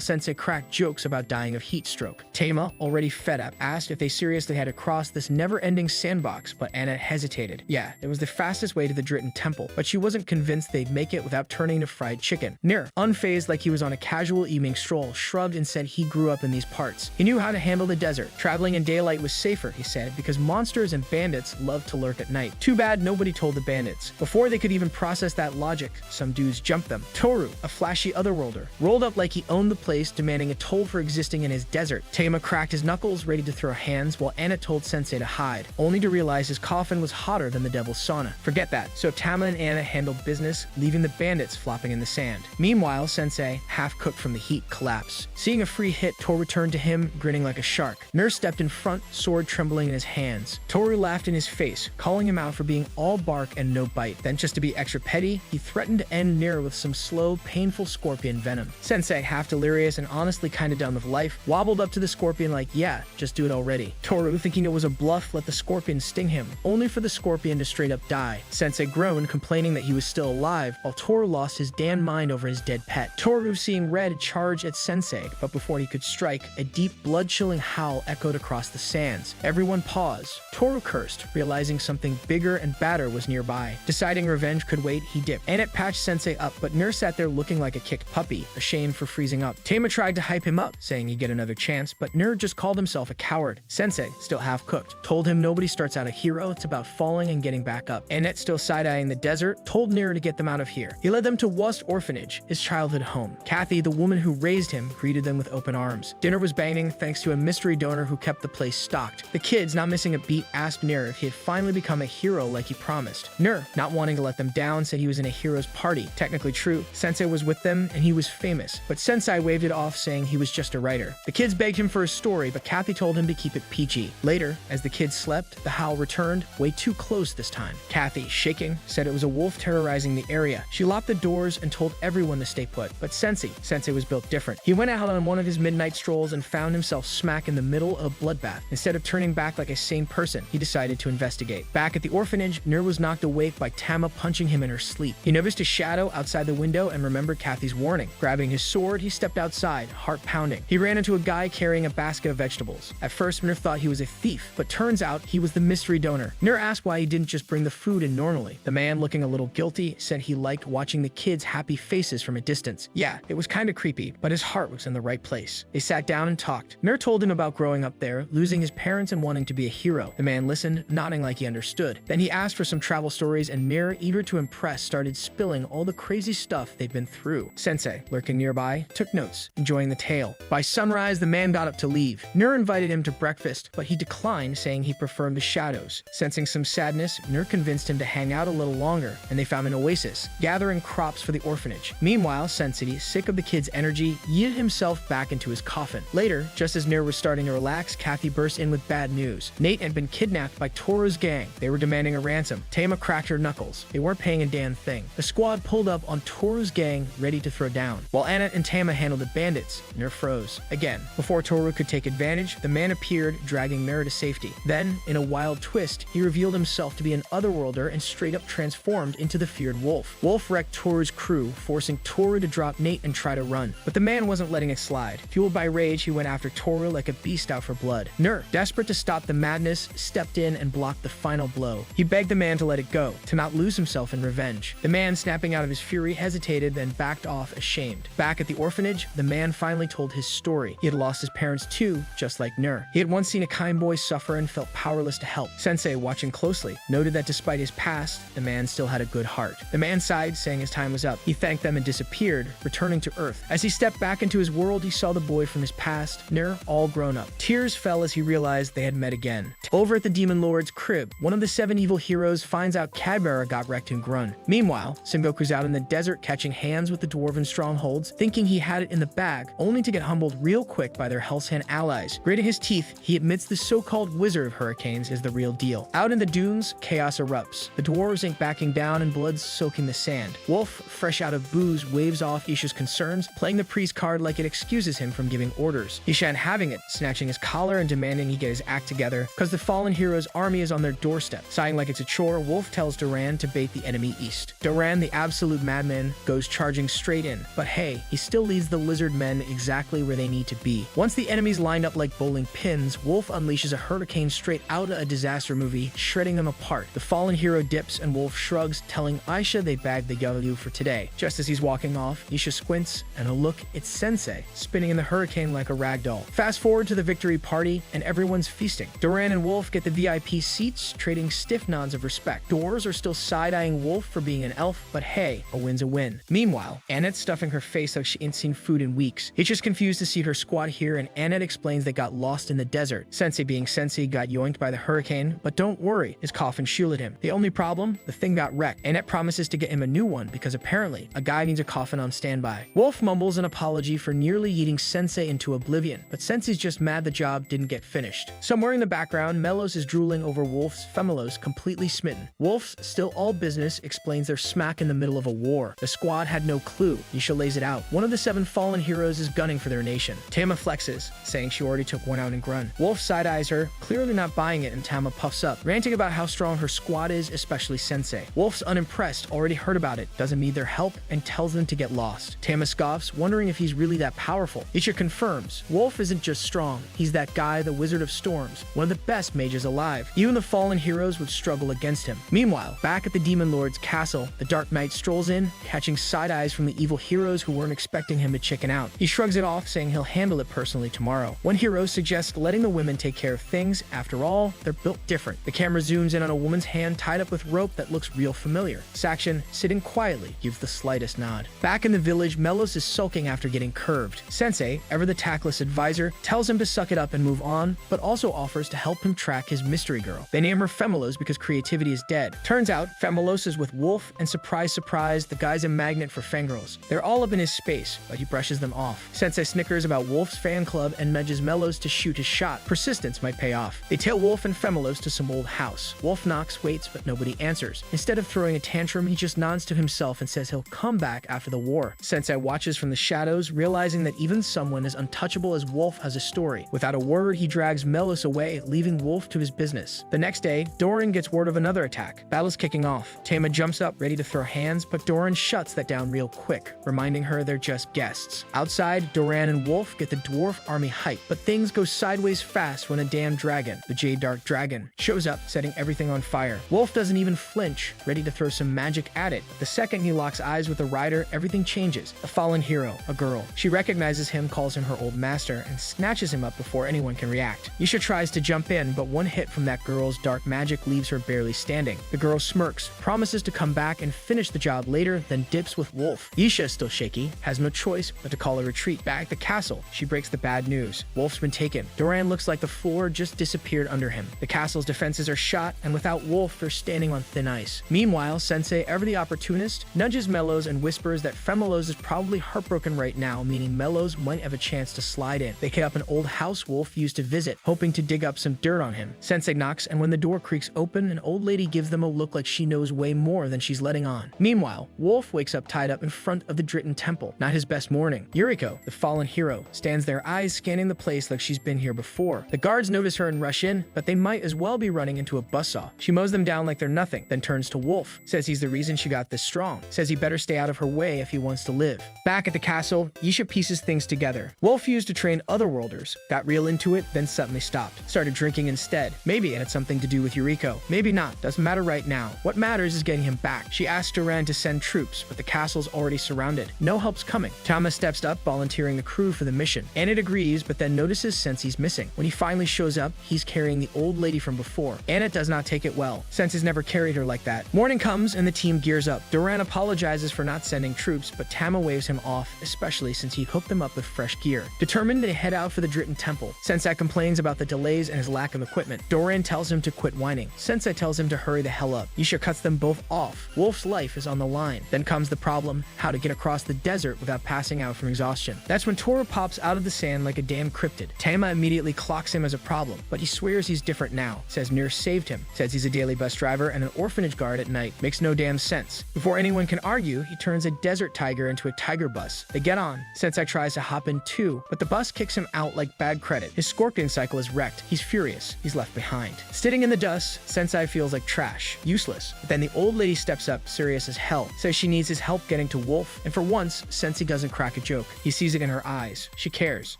Sensei cracked jokes about dying of heat stroke. Tama, already fed up, asked if they seriously had to cross this never-ending sandbox, but Annette hesitated. Yeah, it was the fastest way to the Dritten Temple, but she wasn't convinced they'd make it without turning to fried chicken. Nir, unfazed like he was on a casual evening stroll, shrugged and said he grew up in these parts. He knew how to handle the desert. Traveling in daylight was safer, he said, because monsters and bandits love to lurk at night. Too bad nobody told the bandits. Before they could even process that logic, some dudes jumped them. Toru, a flashy otherworlder, rolled up like he owned the place, demanding a toll for existing in his desert. Tama cracked his knuckles, ready to throw hands, while Annette told Sensei to hide, only to realize his coffin was hotter than the devil's sauna. Forget that. So Tama and Annette handled business, leaving the bandits flopping in the sand. Meanwhile, Sensei, half cooked from the heat, collapsed. Seeing a free hit, Toru turned to him, grinning like a shark. Nurse stepped in front, sword trembling in his hands. Toru laughed in his face, calling him out for being all bark and no bite. Then, just to be extra petty, he threatened to end Nir with some slow, painful scorpion venom. Sensei, half delirious and honestly kinda done with life, wobbled up to the scorpion like, yeah, just do it already. Toru, thinking it was a bluff, let the scorpion sting him, only for the scorpion to straight up die. Sensei groaned, complaining that he was still alive, while Toru lost his damn mind over his dead pet. Toru, seeing red, charged at Sensei, but before he could strike, a deep, blood-chilling howl echoed across the sands. Everyone paused. Toru cursed, realizing something bigger and badder was nearby. Deciding revenge could wait, he dipped. Annette patched Sensei up, but Nurse sat there looking like a kicked puppy, ashamed for freezing up. Tama tried to hype him up, saying he'd get another chance, but Nerd just called himself a coward. Sensei, still half-cooked, told him nobody starts out a hero, it's about falling and getting back up. Annette, still side-eyeing the desert, told Nir to get them out of here. He led them to Wust Orphanage, his childhood home. Kathy, the woman who raised him, greeted them with open arms. Dinner was banging thanks to a mystery donor who kept the place stocked. The kids, not missing a beat, asked Nir if he had finally become a hero like he promised. Nir, not wanting to let them down, said he was in a hero's party. Technically true, Sensei was with them and he was famous, but Sensei waved it off, saying he was just a writer. The kids begged him for a story, but Kathy told him to keep it PG. Later, as the kids slept, the howl returned, way too close this time. Kathy, shaking, said it was a wolf terrorizing the area. She locked the doors and told everyone to stay put, but Sensei was built different. He went out on one of his midnight strolls and found himself smack in the middle of a bloodbath. Instead of turning back like a sane person, he decided to investigate. Back at the orphanage, Nir was knocked awake by Tama punching him in her sleep. He noticed a shadow outside the window and remembered Kathy's warning. Grabbing his sword, he stepped outside, heart pounding. He ran into a guy carrying a basket of vegetables. At first, Nir thought he was a thief, but turns out he was the mystery donor. Nir asked why he didn't just bring the food in normally. The man, looking a little guilty, said he liked watching the kids' happy faces from a distance. Yeah, it was kinda creepy, but his heart was in the right place. They sat down and talked. Nir told him about growing up there, losing his parents and wanting to be a hero. The man listened, nodding like he understood. Then he asked for some travel stories, and Nir, eager to impress, started spilling all the crazy stuff they'd been through. Sensei, lurking nearby, took notes, enjoying the tale. By sunrise, the man got up to leave. Nir invited him to breakfast, but he declined, saying he preferred the shadows. Sensing some sadness, Nir convinced him to hang out a little longer, and they found an oasis, gathering crops for the orphanage. Meanwhile, Sensei, sick of the kid's energy, yeeted himself back into his coffin. Later, just as Nir was starting to relax, Kathy burst in with bad news. Nate had been kidnapped by Toru's gang. They were demanding a ransom. Tama cracked her knuckles. They weren't paying a damn thing. The squad pulled up on Toru's gang, ready to throw down. While Annette and Tama handled the bandits, Nir froze. Again, before Toru could take advantage, the man appeared, dragging Nir to safety. Then, in a wild twist, he revealed himself to be an otherworlder and straight up transformed into the feared wolf. Wolf wrecked Toru's crew, forcing Toru to drop Nate and try to run. But the man wasn't letting it slide. Fueled by rage, he went after Toru like a beast out for blood. Nir, desperate to stop the madness, stepped in and blocked the final blow. He begged the man to let it go, to not lose himself in revenge. The man, snapping out of his fury, hesitated, then backed off, ashamed. Back at the orphanage, the man finally told his story. He had lost his parents too, just like Nir. He had once seen a kind boy suffer and felt powerless to help. Sensei, watching closely, noted that despite his past, the man still had a good heart. The man sighed, saying his time was up. He thanked them and disappeared, returning to Earth. As he stepped back into his world, he saw the boy from his past, Nir, all grown up. Tears fell as he realized they had met again. Over at the Demon Lord's crib, one of the 7 evil heroes finds out Cadbera got wrecked in Grun. Meanwhile, Sengoku's out in the desert catching hands with the dwarven strongholds, thinking he had it in the bag, only to get humbled real quick by their Hell's Hand allies. Gritting his teeth, he admits the so-called Wizard of Hurricanes is the real deal. Out in the dunes, chaos erupts. The dwarves ain't backing down and blood's soaking the sand. Wolf, fresh out of booze, waves off Isha's concerns, playing the priest card like it excuses him from giving orders. Isha ain't having it, snatching his collar and demanding he get his act together, cause the fallen hero's army is on their doorstep. Sighing like it's a chore, Wolf Wolf tells Duran to bait the enemy east. Duran, the absolute madman, goes charging straight in, but hey, he still leads the lizard men exactly where they need to be. Once the enemies lined up like bowling pins, Wolf unleashes a hurricane straight out of a disaster movie, shredding them apart. The fallen hero dips and Wolf shrugs, telling Aisha they bagged the W for today. Just as he's walking off, Isha squints, and a look, it's Sensei, spinning in the hurricane like a rag doll. Fast forward to the victory party, and everyone's feasting. Duran and Wolf get the VIP seats, trading stiff nods of respect. Doors are still side-eyeing Wolf for being an elf, but hey, a win's a win. Meanwhile, Annette's stuffing her face like she ain't seen food in weeks. He's just confused to see her squad here, and Annette explains they got lost in the desert. Sensei, being Sensei, got yoinked by the hurricane, but don't worry, his coffin shielded him. The only problem? The thing got wrecked. Annette promises to get him a new one because apparently a guy needs a coffin on standby. Wolf mumbles an apology for nearly yeeting Sensei into oblivion, but Sensei's just mad the job didn't get finished. Somewhere in the background, Melos is drooling over Wolf's Femelos, completely smitten. Wolf's still all business explains they're smack in the middle of a war. The squad had no clue. Yisha lays it out. One of the 7 fallen heroes is gunning for their nation. Tama flexes, saying she already took one out in Grun. Wolf side-eyes her, clearly not buying it, and Tama puffs up, ranting about how strong her squad is, especially Sensei. Wolf's unimpressed, already heard about it, doesn't need their help, and tells them to get lost. Tama scoffs, wondering if he's really that powerful. Isha confirms, Wolf isn't just strong, he's that guy, the Wizard of Storms, one of the best mages alive. Even the fallen heroes would struggle against him. Meanwhile, back at the Demon Lord's castle, the Dark Knight strolls in, catching side-eyes from the evil heroes who weren't expecting him to chicken out. He shrugs it off, saying he'll handle it personally tomorrow. One hero suggests letting the women take care of things. After all, they're built different. The camera zooms in on a woman's hand tied up with rope that looks real familiar. Sakshan, sitting quietly, gives the slightest nod. Back in the village, Melos is sulking after getting curved. Sensei, ever the tactless advisor, tells him to suck it up and move on, but also offers to help him track his mystery girl. They name her Femelos because creativity is dead. Turns out, Femelos is with Wolf, and surprise, surprise, the guy's a magnet for fangirls. They're all up in his space, but he brushes them off. Sensei snickers about Wolf's fan club and nudges Melos to shoot his shot. Persistence might pay off. They tail Wolf and Femelos to some old house. Wolf knocks, waits, but nobody answers. Instead of throwing a tantrum, he just nods to himself and says he'll come back after the war. Sensei watches from the shadows, realizing that even someone as untouchable as Wolf has a story. Without a word, he drags Melos away, leaving Wolf to his business. The next day, Doran gets word of another attack. Battle's kicking off. Tama jumps up, ready to throw hands, but Doran shuts that down real quick, reminding her they're just guests. Outside, Doran and Wolf get the dwarf army hype, but things go sideways fast when a damn dragon, the Jade Dark Dragon, shows up, setting everything on fire. Wolf doesn't even flinch, ready to throw some magic at it. But the second he locks eyes with the rider, everything changes. A fallen hero, a girl. She recognizes him, calls him her old master, and snatches him up before anyone can react. Yisha tries to jump in, but one hit from that girl's dark magic leaves her barely standing. The girl smirks, promises to come back and finish the job later, then dips with Wolf. Yisha is still shaky, has no choice but to call a retreat. Back at the castle, she breaks the bad news. Wolf's been taken. Doran looks like the floor just disappeared under him. The castle's defenses are shot, and without Wolf, they're standing on thin ice. Meanwhile, Sensei, ever the opportunist, nudges Melos and whispers that Femelos is probably heartbroken right now, meaning Melos might have a chance to slide in. They hit up an old house Wolf used to visit, hoping to dig up some dirt on him. Sensei knocks, and when the door creaks open, an old lady gives them a look like she knows way more than she's letting on. Meanwhile, Wolf wakes up tied up in front of the Dritten Temple. Not his best morning. Yuriko, the fallen hero, stands there, eyes scanning the place like she's been here before. The guards notice her and rush in, but they might as well be running into a buzzsaw. She mows them down like they're nothing, then turns to Wolf, says he's the reason she got this strong, says he better stay out of her way if he wants to live. Back at the castle, Yisha pieces things together. Wolf used to train otherworlders, got real into it, then suddenly stopped. Started drinking instead. Maybe it had something to do with Yuriko. Maybe not, doesn't matter right now. What matters is getting him back. She asks Duran to send troops, but the castle's already surrounded. No help's coming. Tama steps up, volunteering the crew for the mission. Annette agrees, but then notices Sensei's missing. When he finally shows up, he's carrying the old lady from before. Annette does not take it well. Sensei's never carried her like that. Morning comes and the team gears up. Duran apologizes for not sending troops, but Tama waves him off, especially since he hooked them up with fresh gear. Determined, they head out for the Dritten Temple. Sensei complains about the delays and his lack of equipment. Duran tells him to quit whining. Sensei tells him to hurry the hell up. Yisha cuts them both off. Wolf's life is on the line. Then comes the problem, how to get across the desert without passing out from exhaustion. That's when Tora pops out of the sand like a damn cryptid. Tama immediately clocks him as a problem, but he swears he's different now. Says Nurse saved him. Says he's a daily bus driver and an orphanage guard at night. Makes no damn sense. Before anyone can argue, he turns a desert tiger into a tiger bus. They get on. Sensei tries to hop in too, but the bus kicks him out like bad credit. His scorpion cycle is wrecked. He's furious. He's left behind. Sitting in the dust, Sensei feels like trash. trash, useless. But then the old lady steps up, serious as hell, says she needs his help getting to Wolf, and for once, Sensei doesn't crack a joke. He sees it in her eyes. She cares.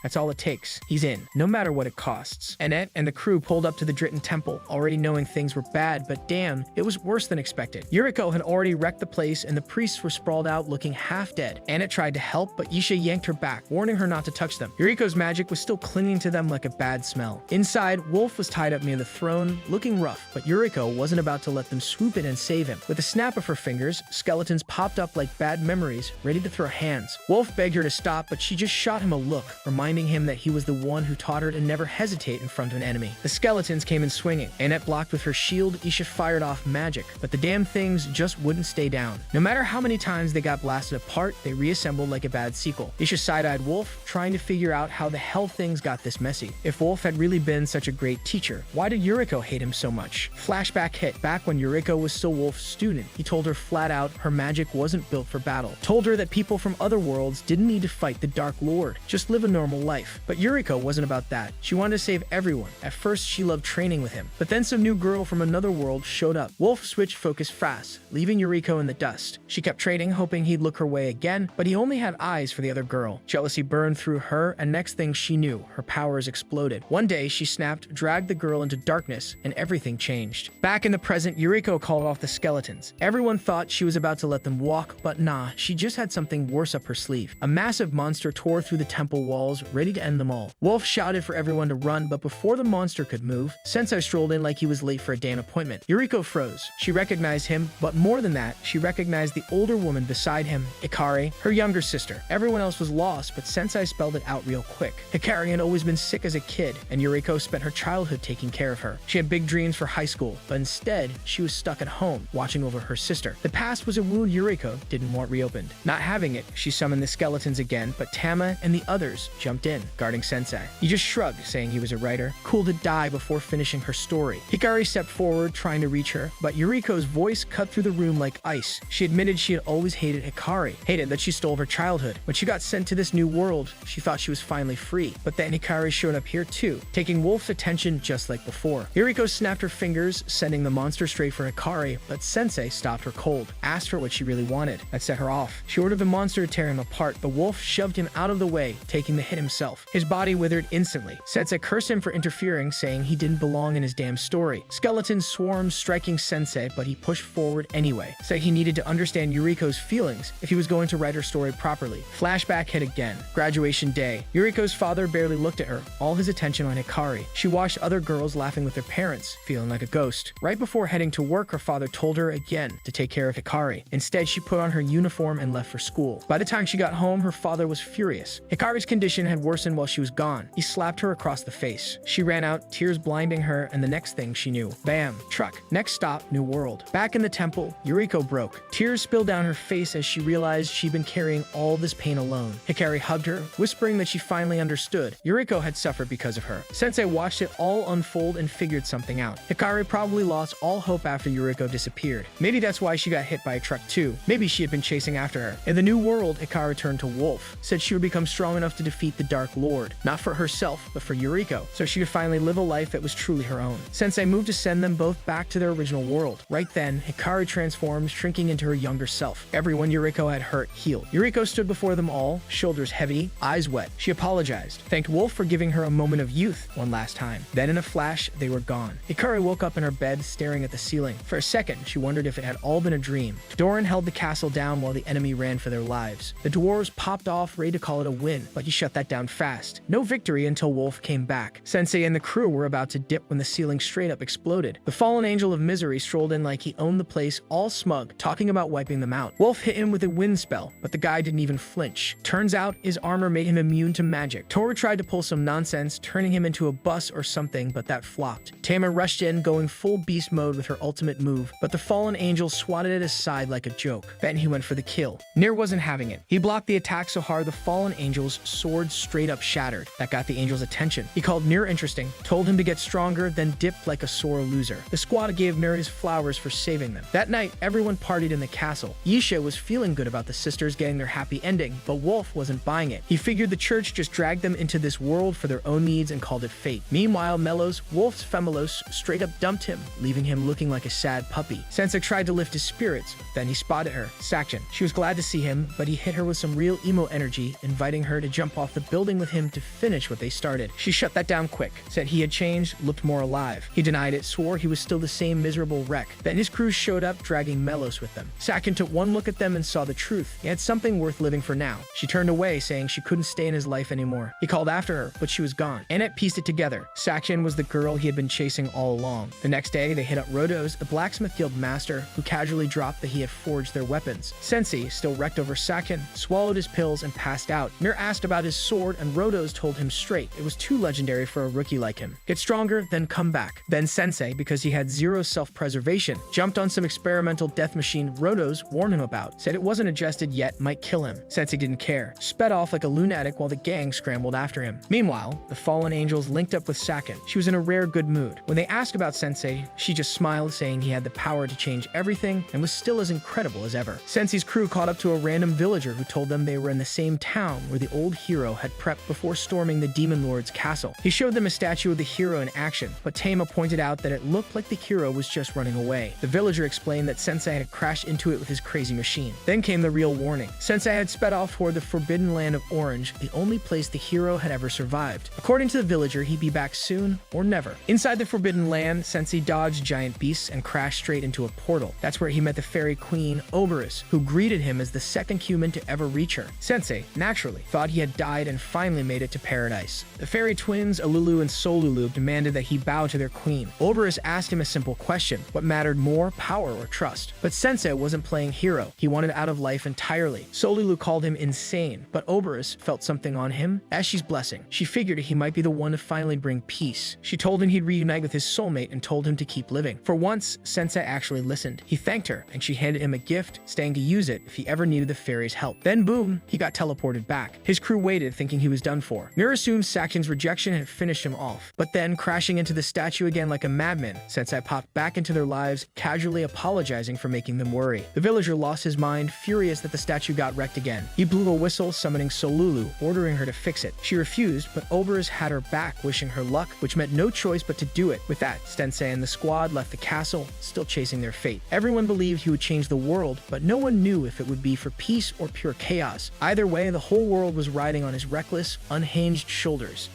That's all it takes. He's in, no matter what it costs. Annette and the crew pulled up to the Dritten Temple, already knowing things were bad, but damn, it was worse than expected. Yuriko had already wrecked the place, and the priests were sprawled out looking half dead. Annette tried to help, but Isha yanked her back, warning her not to touch them. Yuriko's magic was still clinging to them like a bad smell. Inside, Wolf was tied up near the throne, looking rough, but Yuriko wasn't about to let them swoop in and save him. With a snap of her fingers, skeletons popped up like bad memories, ready to throw hands. Wolf begged her to stop, but she just shot him a look, reminding him that he was the one who taught her to never hesitate in front of an enemy. The skeletons came in swinging. Annette blocked with her shield. Isha fired off magic, but the damn things just wouldn't stay down. No matter how many times they got blasted apart, they reassembled like a bad sequel. Isha side-eyed Wolf, trying to figure out how the hell things got this messy. If Wolf had really been such a great teacher, why did Yuriko hate him so much? Flashback hit. Back when Yuriko was still Wolf's student, he told her flat out her magic wasn't built for battle. Told her that people from other worlds didn't need to fight the Dark Lord, just live a normal life. But Yuriko wasn't about that. She wanted to save everyone. At first, she loved training with him. But then some new girl from another world showed up. Wolf switched focus fast, leaving Yuriko in the dust. She kept trading, hoping he'd look her way again, but he only had eyes for the other girl. Jealousy burned through her, and next thing she knew, her powers exploded. One day, she snapped, dragged the girl into darkness, and everything changed. Back in the present, Yuriko called off the skeletons. Everyone thought she was about to let them walk, but nah, she just had something worse up her sleeve. A massive monster tore through the temple walls, ready to end them all. Wolf shouted for everyone to run, but before the monster could move, Sensei strolled in like he was late for a damn appointment. Yuriko froze. She recognized him, but more than that, she recognized the older woman beside him, Hikari, her younger sister. Everyone else was lost, but Sensei spelled it out real quick. Hikari had always been sick as a kid, and Yuriko spent her childhood taking care of her. She had big dreams for high school, but instead, she was stuck at home, watching over her sister. The past was a wound Yuriko didn't want reopened. Not having it, she summoned the skeletons again, but Tama and the others jumped in, guarding Sensei. He just shrugged, saying he was a writer, cool to die before finishing her story. Hikari stepped forward, trying to reach her, but Yuriko's voice cut through the room like ice. She admitted she had always hated Hikari, hated that she stole her childhood. When she got sent to this new world, she thought she was finally free. But then Hikari showed up here too, taking Wolf's attention just like before. Yuriko snapped her fingers, sending the monster straight for Hikari, but Sensei stopped her cold, asked her what she really wanted. That set her off. She ordered the monster to tear him apart, but Wolf shoved him out of the way, taking the hit himself. His body withered instantly. Sensei cursed him for interfering, saying he didn't belong in his damn story. Skeletons swarmed, striking Sensei, but he pushed forward anyway, said he needed to understand Yuriko's feelings if he was going to write her story properly. Flashback hit again. Graduation day. Yuriko's father barely looked at her, all his attention on Hikari. She watched other girls laughing with their parents, feeling like a ghost. Right before heading to work, her father told her again to take care of Hikari. Instead, she put on her uniform and left for school. By the time she got home, her father was furious. Hikari's condition had worsened while she was gone. He slapped her across the face. She ran out, tears blinding her, and the next thing she knew, bam, truck. Next stop, new world. Back in the temple, Yuriko broke. Tears spilled down her face as she realized she'd been carrying all this pain alone. Hikari hugged her, whispering that she finally understood. Yuriko had suffered because of her. Sensei watched it all unfold and figured something out. Hikari probably lost all hope after Yuriko disappeared. Maybe that's why she got hit by a truck too. Maybe she had been chasing after her. In the new world, Hikari turned to Wolf, said she would become strong enough to defeat the Dark Lord, not for herself, but for Yuriko, so she could finally live a life that was truly her own. Sensei moved to send them both back to their original world. Right then, Hikari transformed, shrinking into her younger self. Everyone Yuriko had hurt healed. Yuriko stood before them all, shoulders heavy, eyes wet. She apologized, thanked Wolf for giving her a moment of youth one last time. Then in a flash, they were gone. Hikari woke up in her bed, staring at the ceiling. For a second, she wondered if it had all been a dream. Doran held the castle down while the enemy ran for their lives. The dwarves popped off, ready to call it a win, but he shut that down fast. No victory until Wolf came back. Sensei and the crew were about to dip when the ceiling straight up exploded. The fallen angel of misery strolled in like he owned the place, all smug, talking about wiping them out. Wolf hit him with a wind spell, but the guy didn't even flinch. Turns out, his armor made him immune to magic. Tora tried to pull some nonsense, turning him into a bus or something, but that flopped. Tama rushed in, going full beast mode with her ultimate move, but the fallen angel swatted it aside like a joke. Then he went for the kill. Nier wasn't having it. He blocked the attack so hard the fallen angel's sword straight up shattered. That got the angel's attention. He called Nier interesting, told him to get stronger, then dipped like a sore loser. The squad gave Nier his flowers for saving them. That night, everyone partied in the castle. Yisha was feeling good about the sisters getting their happy ending, but Wolf wasn't buying it. He figured the church just dragged them into this world for their own needs and called it fate. Meanwhile, Melos, Wolf's Femelos, straight up dumped him, leaving leaving him looking like a sad puppy. Sensei tried to lift his spirits, then he spotted her, Saction. She was glad to see him, but he hit her with some real emo energy, inviting her to jump off the building with him to finish what they started. She shut that down quick, said he had changed, looked more alive. He denied it, swore he was still the same miserable wreck. Then his crew showed up, dragging Melos with them. Saction took one look at them and saw the truth. He had something worth living for now. She turned away, saying she couldn't stay in his life anymore. He called after her, but she was gone. Annette pieced it together. Saction was the girl he had been chasing all along. The next day, they hit up Rodos, the blacksmith guild master, who casually dropped that he had forged their weapons. Sensei, still wrecked over Saction, swallowed his pills and passed out. Mir asked about his sword, and Rodos told him straight it was too legendary for a rookie like him. Get stronger, then come back. Then Sensei, because he had zero self-preservation, jumped on some experimental death machine Rodos warned him about, said it wasn't adjusted yet, might kill him. Sensei didn't care, sped off like a lunatic while the gang scrambled after him. Meanwhile, the fallen angels linked up with Sakin. She was in a rare good mood. When they asked about Sensei, she just smiled, saying he had the power to change everything and was still as incredible as ever. Sensei's crew caught up to a random villager who told them they were in the same town where the old hero had prepped before storming the demon lord's castle. He showed them a statue of the hero in action, but Tama pointed out that it looked like the hero was just running away. The villager explained that Sensei had crashed into it with his crazy machine. Then came the real warning. Sensei had sped off toward the forbidden land of Orange, the only place the hero had ever survived. According to the villager, he'd be back soon or never. Inside the forbidden land, Sensei dodged giant beasts and crashed straight into a portal. That's where he met the fairy queen, Oberus, who greeted him as the second human to ever reach her. Sensei, naturally, thought he had died and finally made it to paradise. The fairy twins, Alulu and Solulu, demanded that he bow to their queen. Oberus asked him a simple question: what mattered more, power or trust? But Sensei wasn't playing hero. He wanted out of life entirely. Solulu called him insane, but Oberus felt something on him. As she's blessing, she figured he might be the one to finally bring peace. She told him he'd reunite with his soulmate and told him to keep living. For once, Sensei actually listened. He thanked her, and she handed him a gift, staying to use it if he ever needed the fairy's help. Then boom, he got teleported back. His crew waited, thinking he was done for. Mir assumed Sakin's rejection had finished him off, but then, crashing into the statue again like a madman, Sensei popped back into their lives, casually apologizing for making them worry. The villager lost his mind, furious that the statue got wrecked again. He blew a whistle, summoning Solulu, ordering her to fix it. She refused, but Oberus had her back, wishing her luck, which meant no choice but to do it. With that, Sensei and the squad left the castle, still chasing their fate. Everyone believed he would change the world, but no one knew if it would be for peace or pure chaos. Either way, the whole world was riding on his reckless, unhinged shoulders.